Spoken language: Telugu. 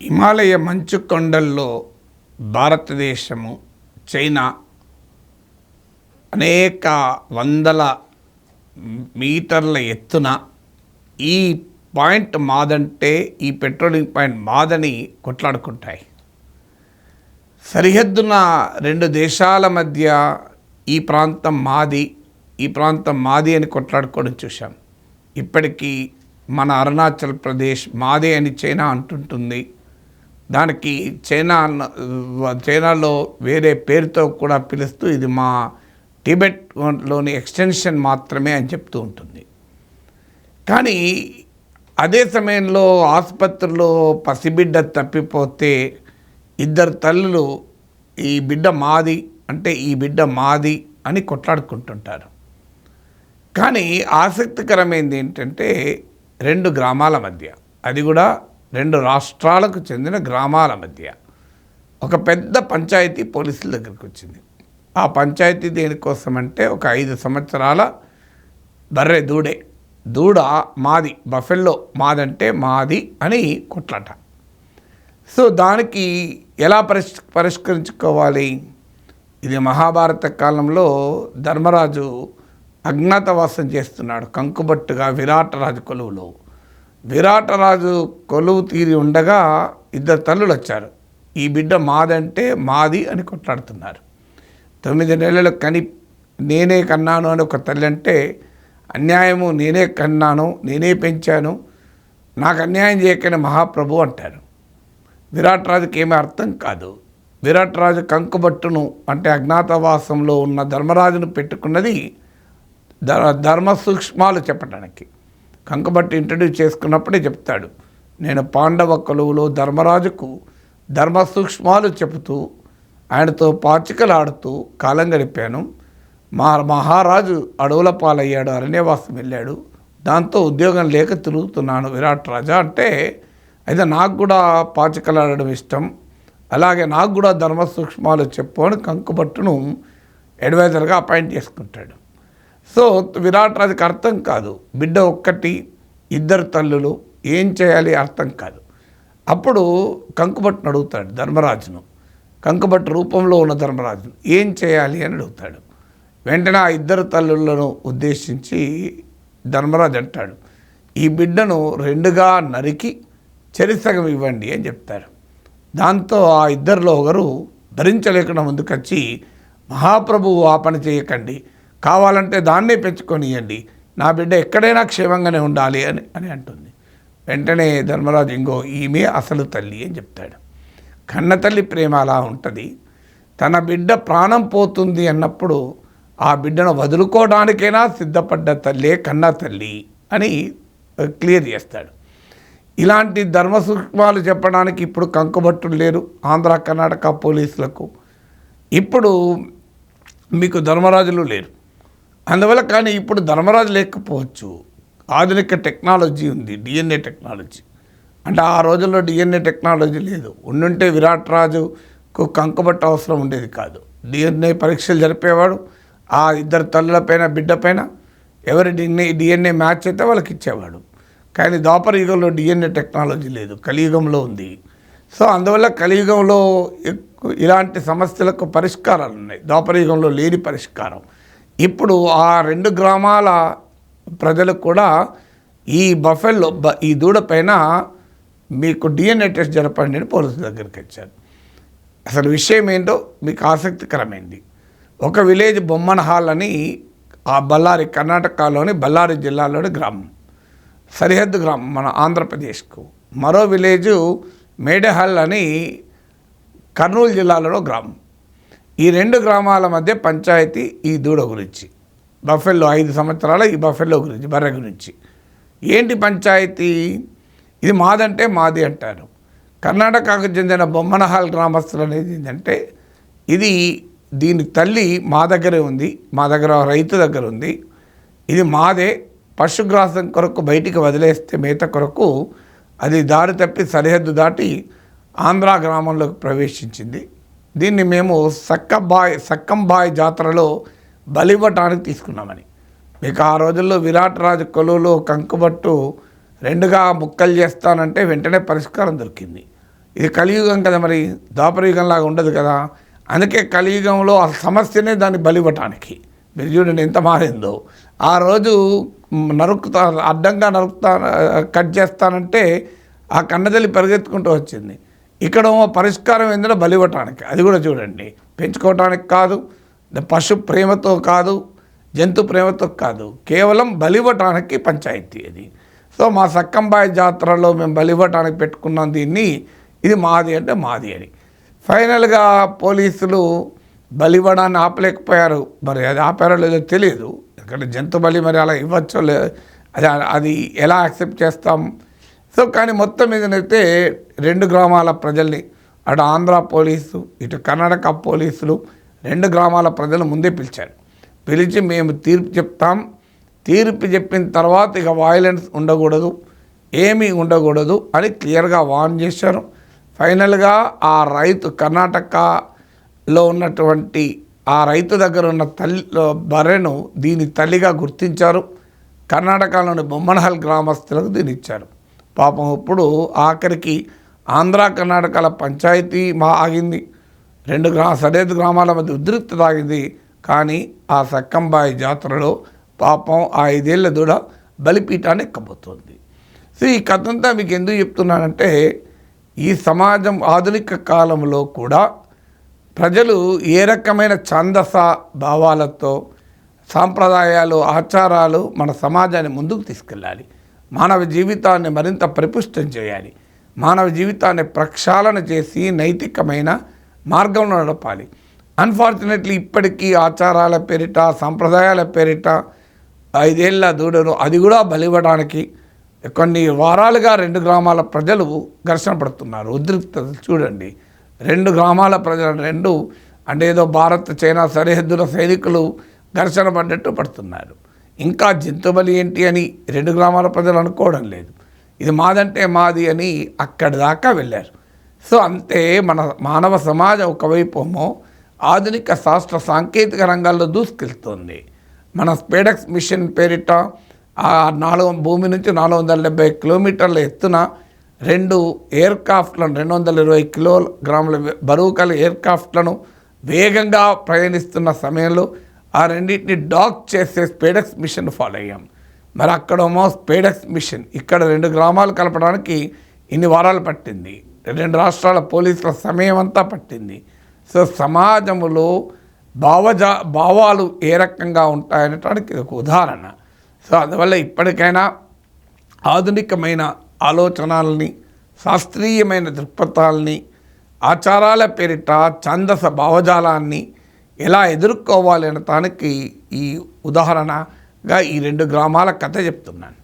హిమాలయ మంచు కొండల్లో భారతదేశము, చైనా అనేక వందల మీటర్ల ఎత్తున ఈ పాయింట్ మాదంటే, ఈ పెట్రోలింగ్ పాయింట్ మాదని కొట్లాడుకుంటాయి. సరిహద్దున రెండు దేశాల మధ్య ఈ ప్రాంతం మాది, ఈ ప్రాంతం మాది అని కొట్లాడుకోవడం చూసాం. ఇప్పటికీ మన అరుణాచల్ ప్రదేశ్ మాదే అని చైనా అంటుంటుంది. దానికి చైనాలో వేరే పేరుతో కూడా పిలుస్తూ ఇది మా టిబెట్లోని ఎక్స్టెన్షన్ మాత్రమే అని చెప్తూ ఉంటుంది. కానీ అదే సమయంలో ఆసుపత్రిలో పసిబిడ్డ తప్పిపోతే ఇద్దరు తల్లులు ఈ బిడ్డ మాది అంటే ఈ బిడ్డ మాది అని కొట్లాడుకుంటుంటారు. కానీ ఆసక్తికరమైనది ఏంటంటే రెండు గ్రామాల మధ్య, అది కూడా రెండు రాష్ట్రాలకు చెందిన గ్రామాల మధ్య ఒక పెద్ద పంచాయతీ పోలీసుల దగ్గరికి వచ్చింది. ఆ పంచాయతీ దేనికోసం అంటే, ఒక 5 సంవత్సరాల బర్రె దూడ మాది, బఫెల్లో మాదంటే మాది అని కొట్లాట. సో దానికి ఎలా పరిష్కరించుకోవాలి? ఇది మహాభారత కాలంలో ధర్మరాజు అజ్ఞాతవాసం చేస్తున్నాడు కంకుబట్టుగా విరాటరాజు కొలువులో. విరాటరాజు కొలువు తీరి ఉండగా ఇద్దరు తల్లులు వచ్చారు. ఈ బిడ్డ మాదంటే మాది అని కొట్లాడుతున్నారు. 9 నెలలు నేనే కన్నాను అని ఒక తల్లి అంటే, అన్యాయము నేనే కన్నాను, నేనే పెంచాను, నాకు అన్యాయం చేయకనే మహాప్రభు అంటారు. విరాటరాజుకి ఏమీ అర్థం కాదు. విరాటరాజు కంకుబట్టును అంటే అజ్ఞాతవాసంలో ఉన్న ధర్మరాజును పెట్టుకున్నది ధర్మ సూక్ష్మాలు చెప్పడానికి. కంకబట్టి ఇంట్రడ్యూస్ చేసుకున్నప్పుడే చెప్తాడు, నేను పాండవ కొలువులో ధర్మరాజుకు ధర్మ సూక్ష్మాలు చెబుతూ ఆయనతో పాచికలాడుతూ కాలం గడిపాను. మహారాజు అడవుల పాలయ్యాడు, అరణ్యవాసం వెళ్ళాడు, దాంతో ఉద్యోగం లేక తిరుగుతున్నాను విరాట్ రాజా అంటే, అయితే నాకు కూడా పాచికలాడడం ఇష్టం, అలాగే నాకు కూడా ధర్మ సూక్ష్మాలు చెప్పు అని కంకుబట్టును అడ్వైజర్గా అపాయింట్ చేసుకుంటాడు. సో విరాట్ రాజుకి అర్థం కాదు, బిడ్డ ఒక్కటి, ఇద్దరు తల్లులు, ఏం చేయాలి అర్థం కాదు. అప్పుడు కంకుబట్టును అడుగుతాడు ధర్మరాజును, కంకుబట్టు రూపంలో ఉన్న ధర్మరాజును ఏం చేయాలి అని అడుగుతాడు. వెంటనే ఆ ఇద్దరు తల్లులను ఉద్దేశించి ధర్మరాజు అంటాడు, ఈ బిడ్డను 2గా నరికి చెరిసగం ఇవ్వండి అని చెప్తారు. దాంతో ఆ ఇద్దరిలో ఒకరు భరించలేకుండా ముందుకొచ్చి, మహాప్రభువు ఆ పని చేయకండి, కావాలంటే దాన్నే పెంచుకొని ఇవ్వండి, నా బిడ్డ ఎక్కడైనా క్షేమంగానే ఉండాలి అని అంటుంది. వెంటనే ధర్మరాజు ఇంకో ఈమె అసలు తల్లి అని చెప్తాడు. కన్న తల్లి ప్రేమ అలా ఉంటుంది. తన బిడ్డ ప్రాణం పోతుంది అన్నప్పుడు ఆ బిడ్డను వదులుకోవడానికైనా సిద్ధపడ్డ తల్లే కన్న తల్లి అని క్లియర్ చేస్తాడు. ఇలాంటి ధర్మ సూక్ష్మాలు చెప్పడానికి ఇప్పుడు కంకుబట్టులు లేరు ఆంధ్ర కర్ణాటక పోలీసులకు. ఇప్పుడు మీకు ధర్మరాజులు లేరు అందువల్ల. కానీ ఇప్పుడు ధర్మరాజు లేకపోవచ్చు, ఆధునిక టెక్నాలజీ ఉంది, DNA టెక్నాలజీ. అంటే ఆ రోజుల్లో DNA టెక్నాలజీ లేదు. ఉండుంటే విరాట్ రాజుకు కంకుబట్టు అవసరం ఉండేది కాదు. DNA పరీక్షలు జరిపేవాడు, ఆ ఇద్దరు తల్లులపైన బిడ్డపైన ఎవరి DNA మ్యాచ్ అయితే వాళ్ళకి ఇచ్చేవాడు. కానీ ద్వాపర యుగంలో DNA టెక్నాలజీ లేదు, కలియుగంలో ఉంది. సో అందువల్ల కలియుగంలో ఇలాంటి సమస్యలకు పరిష్కారాలు ఉన్నాయి, ద్వాపర యుగంలో లేని పరిష్కారం. ఇప్పుడు ఆ 2 గ్రామాల ప్రజలు కూడా ఈ బఫెల్లో ఈ దూడ పైన మీకు DNA టెస్ట్ జరపండి అని పోలీసుల దగ్గరికి వచ్చారు. అసలు విషయం ఏంటో మీకు ఆసక్తికరమైంది. ఒక విలేజ్ బొమ్మనహాల్ అని, ఆ బళ్ళారి, కర్ణాటకలోని బళ్ళారి జిల్లాలోని గ్రామం, సరిహద్దు గ్రామం మన ఆంధ్రప్రదేశ్కు. మరో విలేజు మేడహల్ అని కర్నూలు జిల్లాలో గ్రామం. ఈ 2 గ్రామాల మధ్య పంచాయతీ ఈ దూడ గురించి, బఫెల్లో 5 సంవత్సరాల ఈ బఫెల్లో గురించి, బర్రె గురించి. ఏంటి పంచాయతీ? ఇది మాదంటే మాది అంటారు. కర్ణాటకకు చెందిన బొమ్మనహాల్ గ్రామస్తులు అనేది ఏంటంటే, దీని తల్లి మా దగ్గరే ఉంది, మా దగ్గర రైతు దగ్గర ఉంది, ఇది మాదే, పశుగ్రాసం కొరకు బయటికి వదిలేస్తే మేత కొరకు అది దారి తప్పి సరిహద్దు దాటి ఆంధ్ర గ్రామంలోకి ప్రవేశించింది. దీన్ని మేము సక్కంబాయ్ జాతరలో బలివ్వటానికి తీసుకున్నామని. మీకు ఆ రోజుల్లో విరాట్ రాజు కొలువులో కంకుబట్టు 2గా ముక్కలు చేస్తానంటే వెంటనే పరిష్కారం దొరికింది. ఇది కలియుగం కదా, మరి ద్వాపరయుగంలాగా ఉండదు కదా. అందుకే కలియుగంలో ఆ సమస్యనే దాన్ని బలివ్వటానికి. మీరు చూడండి ఎంత మారిందో. ఆ రోజు అడ్డంగా కట్ చేస్తానంటే ఆ కన్నతల్లి పరిగెత్తుకుంటూ వచ్చింది. ఇక్కడ పరిష్కారం ఏంటంటే బలివ్వటానికి. అది కూడా చూడండి, పెంచుకోవటానికి కాదు, పశు ప్రేమతో కాదు, జంతు ప్రేమతో కాదు, కేవలం బలివ్వటానికి పంచాయతీ అది. సో మా సక్కంబాయి జాతరలో మేము బలివ్వటానికి పెట్టుకున్నాం దీన్ని, ఇది మాది అంటే మాది అని. ఫైనల్గా పోలీసులు బలివ్వడాన్ని ఆపలేకపోయారు. మరి అది ఆపారో లేదో తెలియదు. ఇక్కడ జంతు బలి మరి అలా ఇవ్వచ్చో లేదు, అది ఎలా యాక్సెప్ట్ చేస్తాం. సో కానీ మొత్తం మీదనైతే 2 గ్రామాల ప్రజల్ని, అటు ఆంధ్ర పోలీసు ఇటు కర్ణాటక పోలీసులు 2 గ్రామాల ప్రజలు ముందే పిలిచి మేము తీర్పు చెప్తాం, తీర్పు చెప్పిన తర్వాత ఇక వైలెన్స్ ఉండకూడదు, ఏమీ ఉండకూడదు అని క్లియర్గా వార్న్ చేశారు. ఫైనల్గా ఆ రైతు కర్ణాటకలో ఉన్నటువంటి ఆ రైతు దగ్గర ఉన్న బర్రెను దీని తల్లిగా గుర్తించారు. కర్ణాటకలోని బొమ్మనహల్ గ్రామస్తులకు దీన్ని ఇచ్చారు. పాపం ఇప్పుడు ఆఖరికి ఆంధ్ర కర్ణాటకల పంచాయతీ ఆగింది, 2 సరిహద్దు గ్రామాల మధ్య ఉద్రిక్తత ఆగింది. కానీ ఆ సక్కంబాయి జాతరలో పాపం ఆ 5 ఏళ్ల దూడ బలిపీఠాన్ని ఎక్కబోతోంది. సో ఈ కథంతా మీకు ఎందుకు చెప్తున్నానంటే, ఈ సమాజం ఆధునిక కాలంలో కూడా ప్రజలు ఏ రకమైన ఛందస భావాలతో సాంప్రదాయాలు ఆచారాలు మన సమాజాన్ని ముందుకు తీసుకెళ్ళాలి, మానవ జీవితాన్ని మరింత పరిపుష్టం చేయాలి, మానవ జీవితాన్ని ప్రక్షాళన చేసి నైతికమైన మార్గంలో నడపాలి. అన్ఫార్చునేట్లీ ఇప్పటికీ ఆచారాల పేరిట సాంప్రదాయాల పేరిట 5 ఏళ్ల దూడను అది కూడా బలివ్వడానికి కొన్ని వారాలుగా 2 గ్రామాల ప్రజలు ఘర్షణ పడుతున్నారు. ఉద్రిక్తత చూడండి, 2 గ్రామాల ప్రజలు అంటే ఏదో భారత్ చైనా సరిహద్దుల సైనికులు ఘర్షణ పడ్డట్టు పడుతున్నారు. ఇంకా జంతు బలి ఏంటి అని 2 గ్రామాల ప్రజలు అనుకోవడం లేదు. ఇది మాదంటే మాది అని అక్కడి దాకా వెళ్ళారు. సో అంతే మన మానవ సమాజం ఒకవైపు ఆధునిక శాస్త్ర సాంకేతిక రంగాల్లో దూసుకెళ్తుంది. మన స్పేడెక్స్ మిషన్ పేరిట భూమి నుంచి 470 కిలోమీటర్ల ఎత్తున 2 ఎయిర్క్రాఫ్ట్లను 220 కిలోగ్రాముల బరువు కల ఎయిర్క్రాఫ్ట్లను వేగంగా ప్రయాణిస్తున్న సమయంలో ఆ రెండింటిని డాక్ చేసే స్పేడెక్స్ మిషన్ ఫాలో అయ్యాం. మరి అక్కడేమో స్పేడెక్స్ మిషన్ ఇక్కడ 2 గ్రామాలు కలపడానికి ఇన్ని వారాలు పట్టింది, 2 రాష్ట్రాల పోలీసుల సమయం అంతా పట్టింది. సో సమాజంలో భావాలు ఏ రకంగా ఉంటాయనటానికి ఇది ఒక ఉదాహరణ. సో అందువల్ల ఇప్పటికైనా ఆధునికమైన ఆలోచనల్ని, శాస్త్రీయమైన దృక్పథాలని, ఆచారాల పేరిట ఛందస భావజాలాన్ని ఎలా ఎదుర్కోవాలి అనటానికి ఈ ఉదాహరణగా ఈ 2 గ్రామాల కథ చెప్తున్నాను.